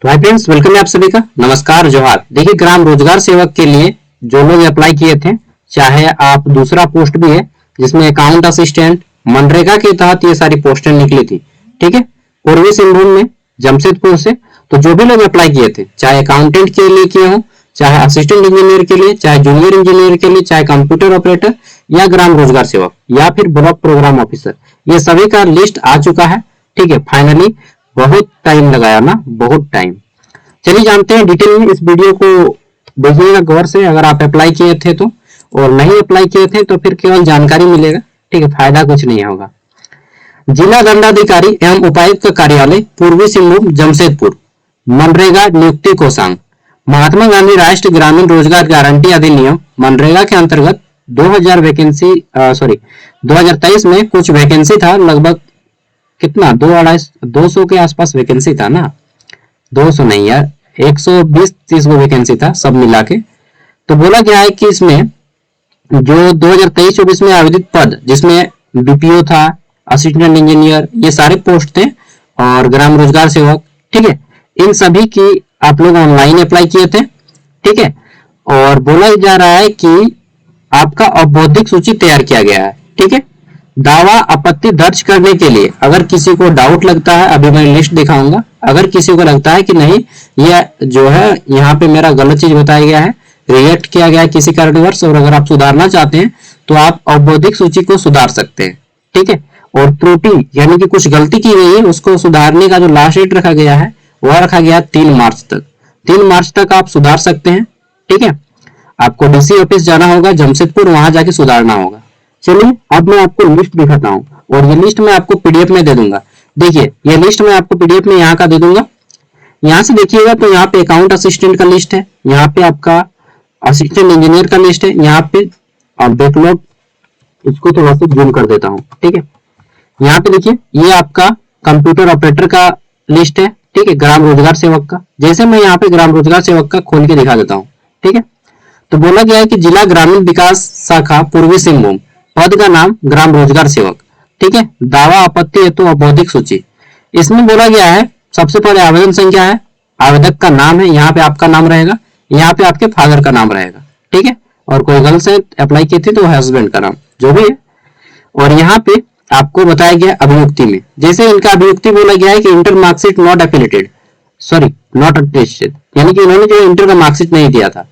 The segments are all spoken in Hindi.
तो हाय फ्रेंड्स, वेलकम है आप सभी का। नमस्कार, जोहार। देखिए, ग्राम रोजगार सेवक के लिए जो लोग अप्लाई किए थे, चाहे आप दूसरा पोस्ट भी है जिसमें अकाउंट असिस्टेंट, मनरेगा के तहत ये सारी पोस्टें निकली थी। ठीक है, पूर्वी सिंहभूम में जमशेदपुर से। तो जो भी लोग अप्लाई किए थे, चाहे अकाउंटेंट के लिए किए हो, चाहे असिस्टेंट इंजीनियर के लिए, चाहे जूनियर इंजीनियर के लिए, चाहे कंप्यूटर ऑपरेटर या ग्राम रोजगार सेवक या फिर ब्लॉक प्रोग्राम ऑफिसर, ये सभी का लिस्ट आ चुका है। ठीक है, फाइनली। बहुत टाइम लगाया ना, बहुत टाइम। चलिए जानते हैं डिटेल में। इस वीडियो को देखिएगा गौर से, अगर आप अप्लाई किए थे तो, और नहीं अप्लाई किए थे तो फिर केवल जानकारी मिलेगा। ठीक है, फायदा कुछ नहीं होगा। जिला दंडाधिकारी एवं उपायुक्त का कार्यालय, पूर्वी सिंहभूम, जमशेदपुर। मनरेगा नियुक्ति कोषांग। महात्मा गांधी राष्ट्रीय ग्रामीण रोजगार गारंटी अधिनियम मनरेगा के अंतर्गत 2023 में कुछ वैकेंसी था। लगभग कितना, 200 के आसपास वैकेंसी था ना। 200 नहीं यार, 120-30 को वैकेंसी था सब मिला के। तो बोला गया है कि इसमें जो 2023-24 में आवेदित पद, जिसमें बीपीओ था, असिस्टेंट इंजीनियर, ये सारे पोस्ट थे, और ग्राम रोजगार सेवक। ठीक है, इन सभी की आप लोग ऑनलाइन अप्लाई किए थे। ठीक है, और बोला जा रहा है कि आपका औपबौद्धिक सूची तैयार किया गया है। ठीक है, दावा आपत्ति दर्ज करने के लिए अगर किसी को डाउट लगता है, अभी मैं लिस्ट दिखाऊंगा, अगर किसी को लगता है कि नहीं ये जो है यहाँ पे मेरा गलत चीज बताया गया है, रिजेक्ट किया गया है किसी कारणवश, और अगर आप सुधारना चाहते हैं तो आप औपबौद्धिक सूची को सुधार सकते हैं। ठीक है, और त्रुटि यानी कि कुछ गलती की गई है, उसको सुधारने का जो लास्ट डेट रखा गया है वह रखा गया 3 मार्च तक। 3 मार्च तक आप सुधार सकते हैं। ठीक है, आपको डीसी ऑफिस जाना होगा जमशेदपुर, वहां जाके सुधारना होगा। चलिए अब मैं आपको लिस्ट दिखाता हूँ, और ये लिस्ट मैं आपको पीडीएफ में दे दूंगा। देखिए, ये लिस्ट मैं आपको पीडीएफ में यहाँ का दे दूंगा। यहाँ से देखिएगा तो यहाँ पे अकाउंट असिस्टेंट का लिस्ट है, यहाँ पे आपका असिस्टेंट इंजीनियर का लिस्ट है, यहाँ पे आप देख लो, इसको थोड़ा सा जूम कर देता हूँ। ठीक है, यहाँ पे देखिए, ये आपका कंप्यूटर ऑपरेटर का लिस्ट है। ठीक है, ग्राम रोजगार सेवक का। जैसे मैं यहाँ पे ग्राम रोजगार सेवक का खोल के दिखा देता हूँ। ठीक है, तो बोला गया है कि जिला ग्रामीण विकास शाखा, पूर्वी सिंहभूम, पद का नाम ग्राम रोजगार सेवक। ठीक है, दावा आपत्ति हेतु औपबौद्धिक सूची। इसमें बोला गया है सबसे पहले आवेदन संख्या है, आवेदक का नाम है, यहाँ पे आपका नाम रहेगा, यहाँ पे आपके फादर का नाम रहेगा। ठीक है, और कोई गर्ल्स है अप्लाई की थी तो हस्बैंड का नाम, जो भी है। और यहाँ पे आपको बताया गया अभियुक्ति में, जैसे इनका अभियुक्ति बोला गया है कि inter marksheet not affiliated, sorry not attested, यानी कि इन्होंने जो इंटर का मार्कशीट नहीं दिया था,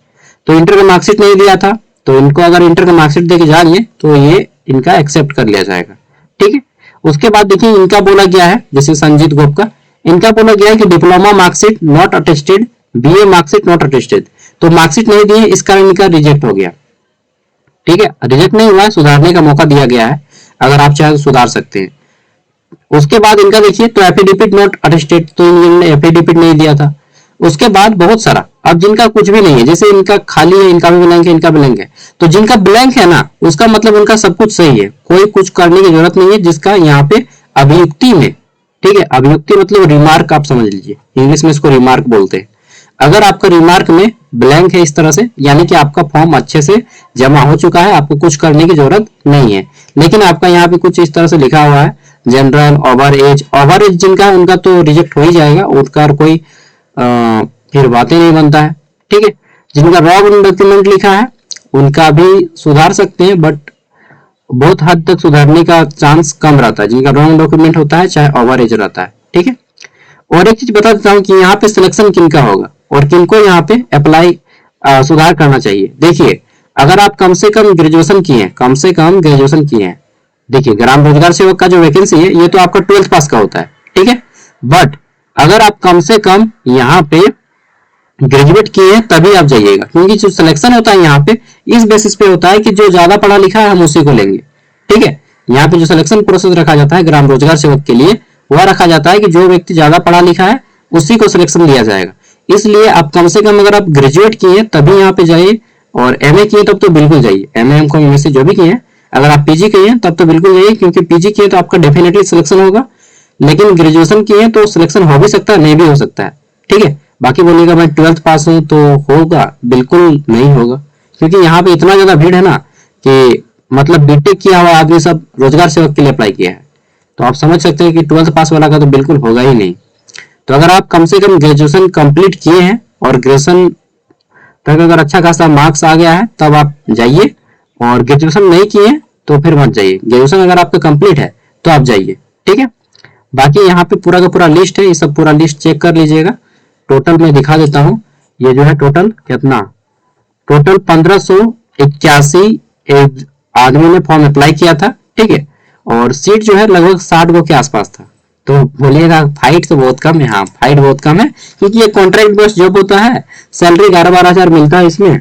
तो इंटर का मार्कशीट नहीं दिया था तो इनको अगर इंटर का मार्कशीट देके जा रही है तो ये इनका एक्सेप्ट कर लिया जाएगा। ठीक है, उसके बाद देखिए इनका बोला गया है, जैसे संजीत गोप का, इनका बोला गया है कि diploma marksheet not attested, BA marksheet not attested, तो मार्कशीट नहीं दी है, इस कारण इनका रिजेक्ट हो गया। ठीक है, रिजेक्ट नहीं हुआ है, सुधारने का मौका दिया गया है, अगर आप चाहे तो सुधार सकते हैं। उसके बाद इनका देखिए तो एफिडेविट नॉट अटेस्टेड, तो इन्होंने एफिडेविट नहीं दिया था। उसके बाद बहुत सारा, अब जिनका कुछ भी नहीं है, जैसे इनका खाली है, इनका भी ब्लैंक है, इनका ब्लैंक है, तो जिनका ब्लैंक है ना, उसका मतलब उनका सब कुछ सही है, कोई कुछ करने की जरूरत नहीं है, जिसका यहाँ पे अभियुक्ति में। ठीक है, अभियुक्ति मतलब रिमार्क, आप समझ लीजिए, इंग्लिश में इसको रिमार्क बोलते हैं। अगर आपका रिमार्क में ब्लैंक है इस तरह से, यानी कि आपका फॉर्म अच्छे से जमा हो चुका है, आपको कुछ करने की जरूरत नहीं है। लेकिन आपका यहाँ पे कुछ इस तरह से लिखा हुआ है, जनरल, ओवर एज जिनका, उनका तो रिजेक्ट हो ही जाएगा, उसका कोई फिर बातें नहीं बनता है। ठीक है, जिनका रॉन्ग डॉक्यूमेंट लिखा है उनका भी सुधार सकते हैं, बट बहुत हद तक सुधारने का चांस कम रहता है जिनका रॉन्ग डॉक्यूमेंट होता है, चाहे ओवर एज रहता है। ठीक है, और एक चीज बता देता हूँ कि यहाँ पे सिलेक्शन किनका होगा और किनको यहाँ पे अप्लाई सुधार करना चाहिए। देखिए, अगर आप कम से कम ग्रेजुएशन किए हैं, कम से कम ग्रेजुएशन किए हैं, देखिए ग्राम रोजगार सेवक का जो वैकेंसी है ये तो आपका 12th पास का होता है। ठीक है, बट अगर आप कम से कम यहाँ पे ग्रेजुएट किए हैं तभी आप जाइएगा, क्योंकि जो सिलेक्शन होता है यहाँ पे इस बेसिस पे होता है कि जो ज्यादा पढ़ा लिखा है हम उसी को लेंगे। ठीक है, यहाँ पे जो सिलेक्शन प्रोसेस रखा जाता है ग्राम रोजगार सेवक के लिए, वह रखा जाता है कि जो व्यक्ति ज्यादा पढ़ा लिखा है उसी को सिलेक्शन दिया जाएगा। इसलिए आप कम से कम अगर आप ग्रेजुएट किए तभी यहाँ पे जाइए, और एमए किए तब तो बिल्कुल जाइए, एमए एमकॉम एमएससी जो भी किए हैं। अगर आप पीजी किए हैं तब तो बिल्कुल जाइए, क्योंकि पीजी किए तो आपका डेफिनेटली सिलेक्शन होगा, लेकिन ग्रेजुएशन किए तो सिलेक्शन हो भी सकता है, नहीं भी हो सकता है। ठीक है, बाकी बोलेगा मैं 12th पास हूं तो होगा, बिल्कुल नहीं होगा, क्योंकि यहाँ पे इतना ज्यादा भीड़ है ना कि मतलब बीटेक किया हुआ आदमी सब रोजगार सेवक के लिए अप्लाई किया है, तो आप समझ सकते हैं कि 12th पास वाला का तो बिल्कुल होगा ही नहीं। तो अगर आप कम से कम ग्रेजुएशन कंप्लीट किए हैं और ग्रेजुएशन तक अगर अच्छा खासा मार्क्स आ गया है तब आप जाइए, और ग्रेजुएशन नहीं किए तो फिर मत जाइए। ग्रेजुएशन अगर आपका कंप्लीट है तो आप जाइए, ठीक है। बाकी यहाँ पे पूरा का पूरा लिस्ट है, ये सब पूरा लिस्ट चेक कर लीजिएगा। टोटल मैं दिखा देता हूँ, ये जो है टोटल कितना, टोटल 1581 आदमी ने फॉर्म अप्लाई किया था, ठीक है। और सीट जो है लगभग 60 गो के आसपास था। तो बोलिएगा फाइट तो बहुत कम है, हाँ फाइट बहुत कम है, क्योंकि ये कॉन्ट्रैक्ट बेस्ड जॉब होता है, सैलरी 11-12 हजार मिलता है इसमें,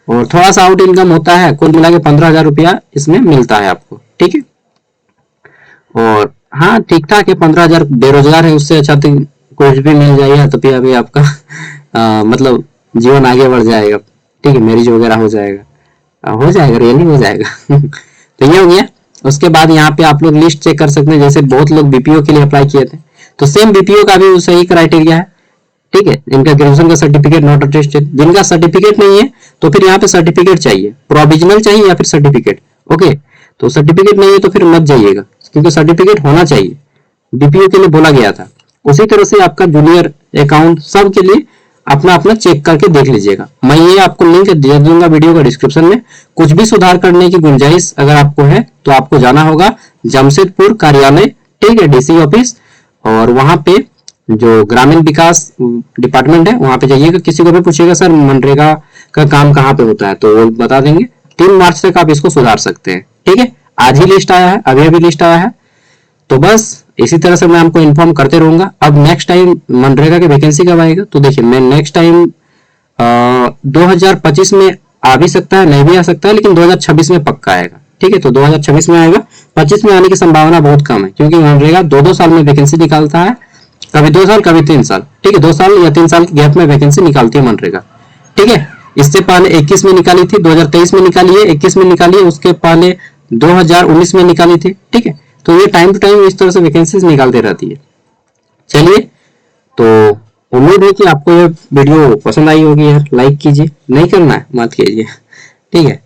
और थोड़ा सा आउट इनकम होता है, कुल मिला के 15,000 रुपया इसमें मिलता है आपको, ठीक है। और हाँ ठीक ठाक है, 15,000 बेरोजगार है, उससे अच्छा तो कुछ भी मिल जाएगा तो फिर अभी आपका मतलब जीवन आगे बढ़ जाएगा, ठीक है, मैरिज वगैरह हो जाएगा, हो जाएगा, रियली हो जाएगा। तो ये हो गया। उसके बाद यहाँ पे आप लोग लिस्ट चेक कर सकते हैं, जैसे बहुत लोग बीपीओ के लिए अप्लाई किए थे, तो सेम बीपीओ का भी सही क्राइटेरिया है, ठीक है। इनका ग्रेजुएशन का सर्टिफिकेट नॉट अटेस्टेड, जिनका सर्टिफिकेट नहीं है तो फिर यहाँ पे सर्टिफिकेट चाहिए, प्रोविजनल चाहिए या फिर सर्टिफिकेट, ओके। तो सर्टिफिकेट नहीं है तो फिर मत जाइएगा, क्योंकि सर्टिफिकेट होना चाहिए, बीपीओ के लिए बोला गया था। उसी तरह से आपका जूनियर अकाउंट सब के लिए अपना अपना चेक करके देख लीजिएगा। मैं ये आपको लिंक दे दूंगा वीडियो का डिस्क्रिप्शन में। कुछ भी सुधार करने की गुंजाइश अगर आपको है तो आपको जाना होगा जमशेदपुर कार्यालय, ठीक है, डीसी ऑफिस, और वहां पे जो ग्रामीण विकास डिपार्टमेंट है वहां पे जाइएगा। किसी को भी पूछिएगा सर मनरेगा का काम कहाँ पे होता है तो वो बता देंगे। 3 मार्च तक आप इसको सुधार सकते हैं, ठीक है। आज ही लिस्ट आया है, अभी अभी लिस्ट आया है, तो बस इसी तरह से मैं आपको इन्फॉर्म करते रहूंगा। अब नेक्स्ट टाइम मनरेगा की वैकेंसी कब आएगा तो देखिए, मैं नेक्स्ट टाइम 2025 में आ भी सकता है, नहीं भी आ सकता है, लेकिन 2026 में पक्का आएगा, ठीक है। तो 2026 में आएगा, 25 में आने की संभावना बहुत कम है, क्योंकि मनरेगा 2-2 साल में वैकेंसी निकालता है, कभी 2 साल कभी 3 साल, ठीक है, 2 साल या 3 साल के गैप में वैकेंसी निकालती है मनरेगा, ठीक है। इससे पहले 21 में निकाली थी, 2023 में निकाली है, 21 में निकाली है, उसके पहले 2019 में निकाली थी, ठीक है। तो ये टाइम टू टाइम इस तरह से वैकेंसीज निकालते रहती है। चलिए, तो उम्मीद है कि आपको ये वीडियो पसंद आई होगी यार, लाइक कीजिए, नहीं करना है मत कीजिए, ठीक है।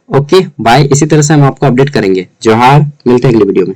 Okay bye. इसी तरह से हम आपको अपडेट करेंगे। जोहार, मिलते हैं अगले वीडियो में।